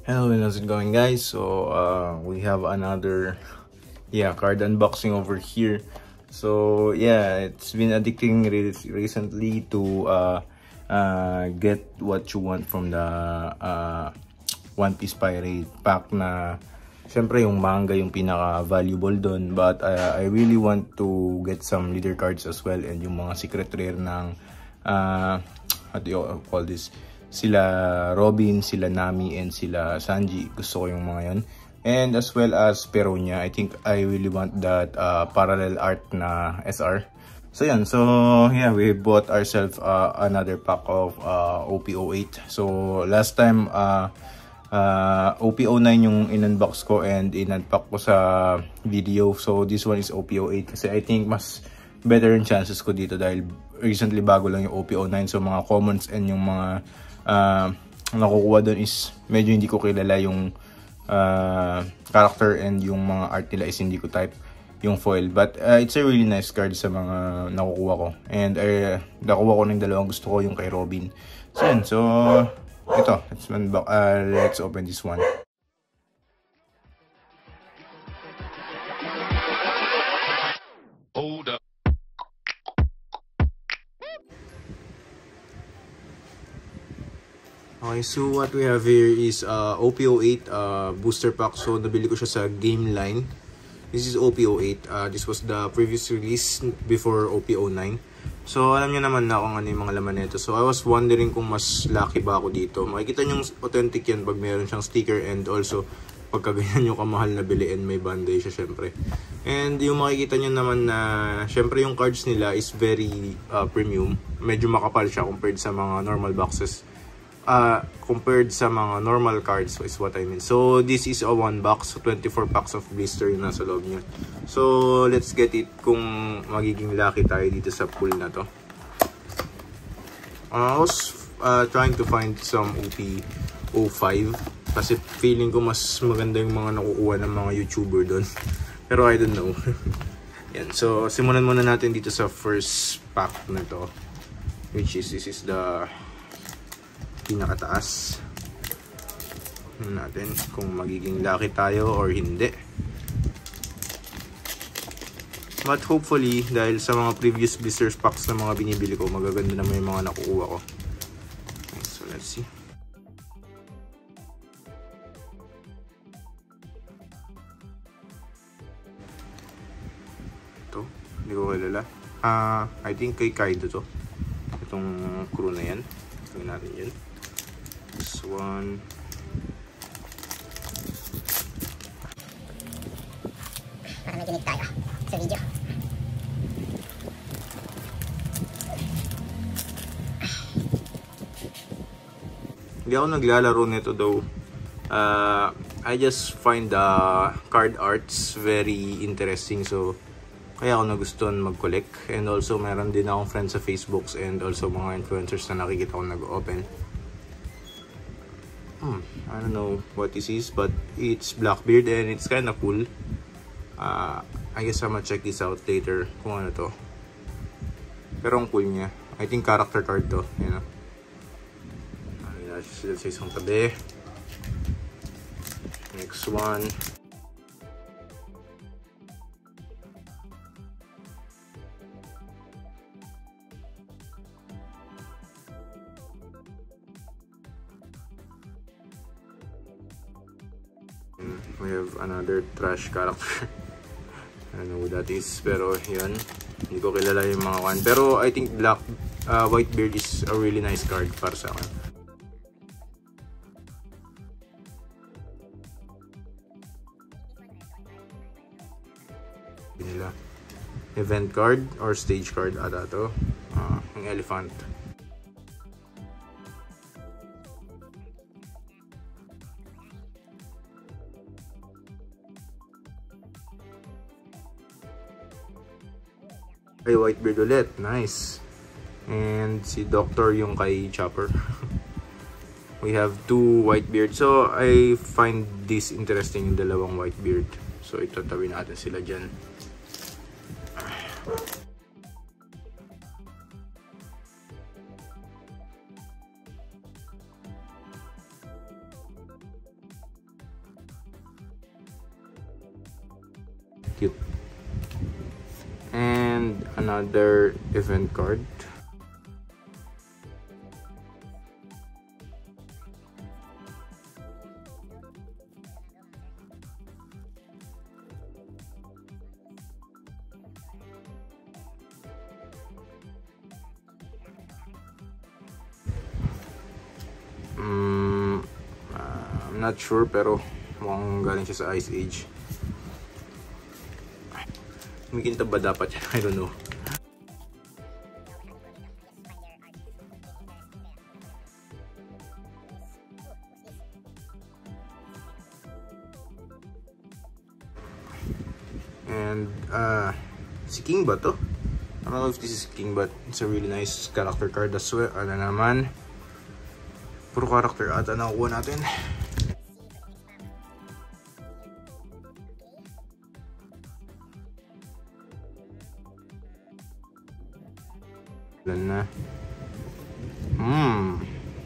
Hello, and how's it going, guys? So we have another card unboxing over here. So yeah, it's been addicting recently to get what you want from the One Piece Pirate pack na syempre yung manga yung pinaka valuable doon, but I really want to get some leader cards as well, and yung mga secret rare ng what do you call this, sila Robin, sila Nami, and sila Sanji. Gusto ko yung mga yon. And as well as Peronia. I think I really want that parallel art na SR. So yan. So yeah, we bought ourselves another pack of OP08. So last time OP09 yung in-unbox ko and in-unpack ko sa video. So this one is OP08 kasi I think mas better yung chances ko dito dahil recently bago lang yung OP09. So mga commons and yung mga nakukuha doon is medyo hindi ko kilala yung character, and yung mga art nila is hindi ko type yung foil, but it's a really nice card sa mga nakukuha ko, and nakuha ko ng dalawang gusto ko, yung kay Robin. So yan, so ito, let's open this one. Hold up. Okay, so what we have here is OP08 booster pack. So nabili ko siya sa Game Line. This is OP08. This was the previous release before OP09. So alam niyo naman na kung ano yung mga laman nito. So I was wondering kung mas lucky ba ako dito. Makikita niyo authentic yan pag meron siyang sticker, and also pagka ganyan yung kamahal na bili and may banday siya syempre. And yung makikita niyo naman na syempre yung cards nila is very premium. Medyo makapal siya compared sa mga normal boxes. Compared sa mga normal cards is what I mean. So this is a one box, so 24 packs of blister yung nasa loob niya. So let's get it kung magiging lucky tayo dito sa pool na to. I was trying to find some OP05 kasi feeling ko mas maganda yung mga nakukuha ng mga YouTuber doon. Pero I don't know. Yan. So simulan muna natin dito sa first pack na to, which is this is the pinakataas. Natin kung magiging lucky tayo or hindi, but hopefully dahil sa mga previous blisters packs na mga binibili ko, magaganda naman yung mga nakukuha ko. Okay, so let's see. Ito, hindi ko kilala. I think kay Kaido to, itong crew na yan. Tingnan natin yun. This one. Para may kinig tayo sa video. Hindi ako naglalaro nito though. I just find the card arts very interesting, so kaya ako nagustuhan mag-collect. And also meron din akong friends sa Facebooks and also mga influencers na nakikita ko nag-open. I don't know what this is, but it's Blackbeard and it's kind of cool. I guess I'm gonna check this out later kung ano to. Pero ang cool niya. I think character card to, you know. Let's say isang tabi. Next one. We have another trash character. I don't know who that is, pero yun, hindi ko kilala yung mga one. Pero I think Whitebeard is a really nice card para sa akin. Nila event card or stage card ata to, yung elephant. Ay, Whitebeard ulit. Nice. And si Doctor yung kay Chopper. We have two Whitebeard. So, I find this interesting, yung dalawang Whitebeard. So, itatabi natin sila dyan. Cute. And another event card. I'm not sure pero mukhang galing siya sa Ice Age. Kumikinta ba dapat yan? I don't know. And si King ba to? I don't know if this is King, but it's a really nice character card as well. Ano naman? Puro character ata nakukuha natin. Ilan na?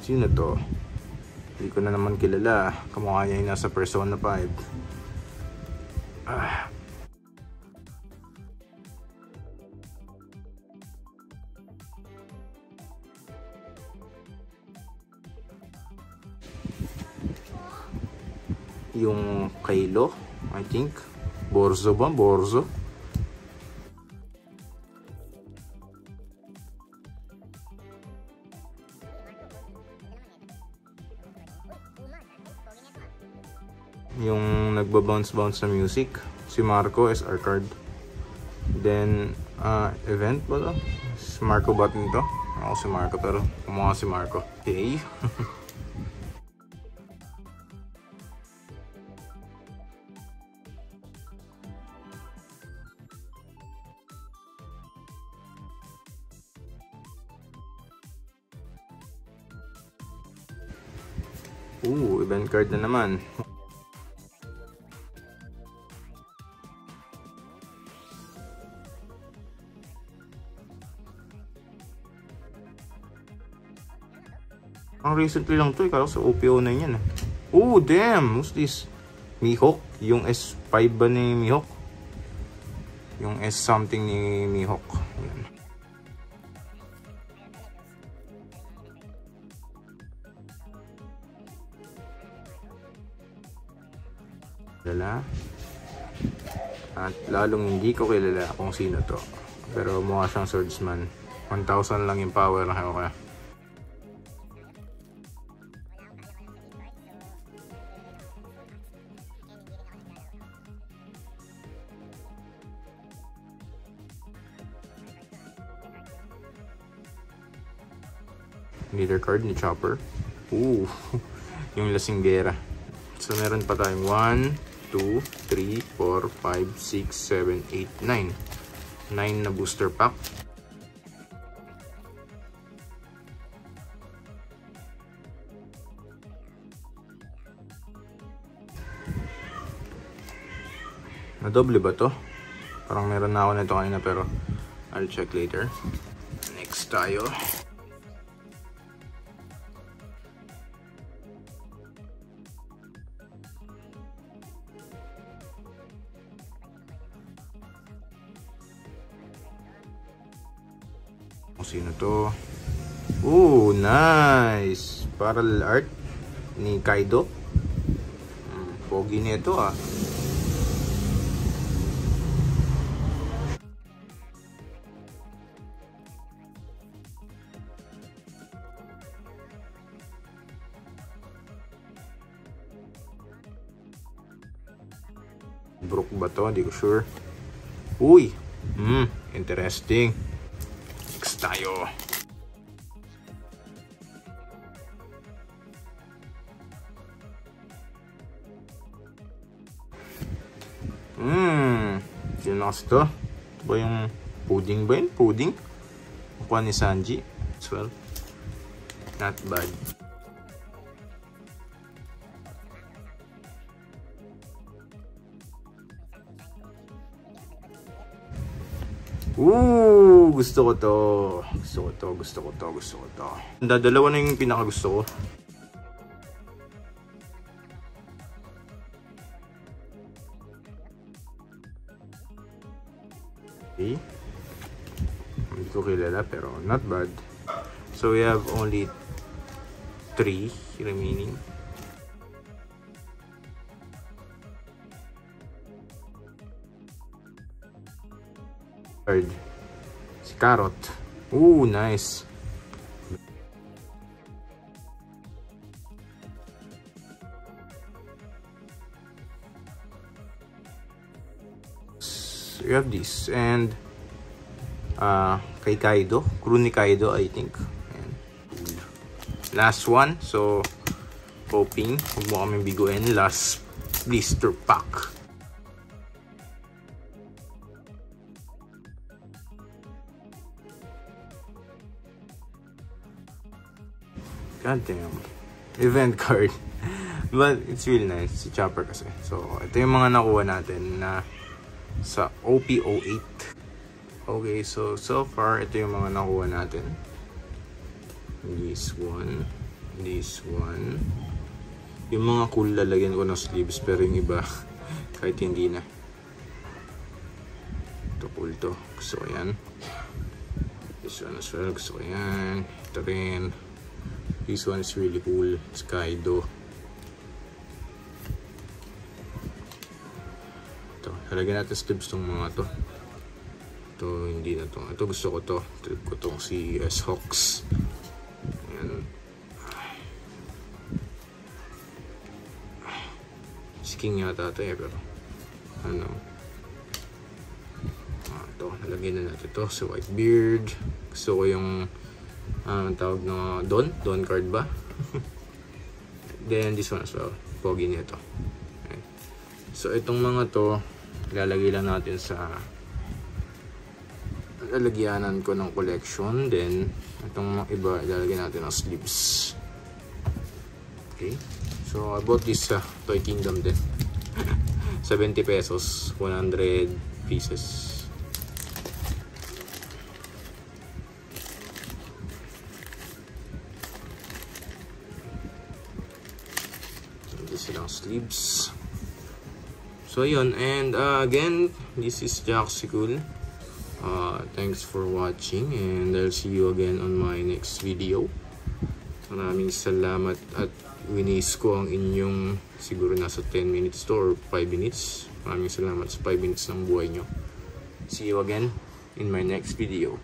Sino to? Hindi ko na naman kilala. Kamukha niya yung nasa Persona 5. Yung Kylo, I think. Borzo ba? Borzo? Yung nagba-bounce-bounce na music. Si Marco, SR card. Then, event ba to? Si Marco ba to? Ako si Marco, pero kumukha si Marco. Okay. Event card na naman. Ang recently lang to, kala sa OPO na yan. Oh, damn! Who's this? Mihawk? Yung S5 ba ni Mihawk? Yung S something ni Mihawk. Yan. Kilala. At lalong hindi ko kilala kung sino to. Pero mukha siyang swordsman. 1,000 lang yung power na kaya. Leader card ni Chopper. Yung Lasinggera. So meron pa tayong 1, 2, 3, 4, 5, 6, 7, 8, 9. 9 na booster pack. Nadoble ba to? Parang meron na ako nito kanina pero I'll check later. Next tayo. Sino to? Nice! Parallel art ni Kaido. Pogi nito ah. Brook ba to? Hindi ko sure. Interesting. Next tayo. Ginos to. Ito ba yung pudding ba yun? Pudding? Kukuha ni Sanji. As well. Not bad. Gusto ko to. Gusto ko to. Dalawa na yung pinakagusto ko. Okay. Hindi ko kilala pero not bad. So we have only 3 remaining. Third, si Carrot. Ooh, nice. So you have this and kay Kaido, crew ni Kaido, I think. Ayan. Last one, so hoping huwag mo kaming biguin. Last blister pack. God damn. Event card. But it's really nice. Si Chopper kasi. So ito yung mga nakuha natin na sa OP08. Okay, so far, ito yung mga nakuha natin. This one. Yung mga cool lalagyan ko ng sleeves, pero yung iba, kahit hindi na. Ito cool to. Gusto ko yan. This one as well. Gusto ko yan. Ito rin. This one is really cool. It's Kaido. Ito. Lalagyan natin sleeves tong mga to. Ito, hindi na to. Ito gusto ko to. Trip ko tong si S-Hawks. Ayan. Si King yata ito eh, pero ano. Ito, nalagyan na natin ito. Si Whitebeard. Gusto ko yung tawag na Don card ba? Then this one as well. Pogi nito. Ayan. So itong mga to, ilalagay lang natin sa lalagyanan ko ng collection. Then itong mga iba ilalagyan natin ng sleeves. Okay, so I bought this Toy Kingdom din. 70 pesos, 100 pieces. Ito silang sleeves. So yun, and again, this is Jaxicool. Thanks for watching and I'll see you again on my next video. Maraming salamat at winis ko ang inyong siguro nasa 10 minutes to or 5 minutes. Maraming salamat sa 5 minutes ng buhay nyo. See you again in my next video.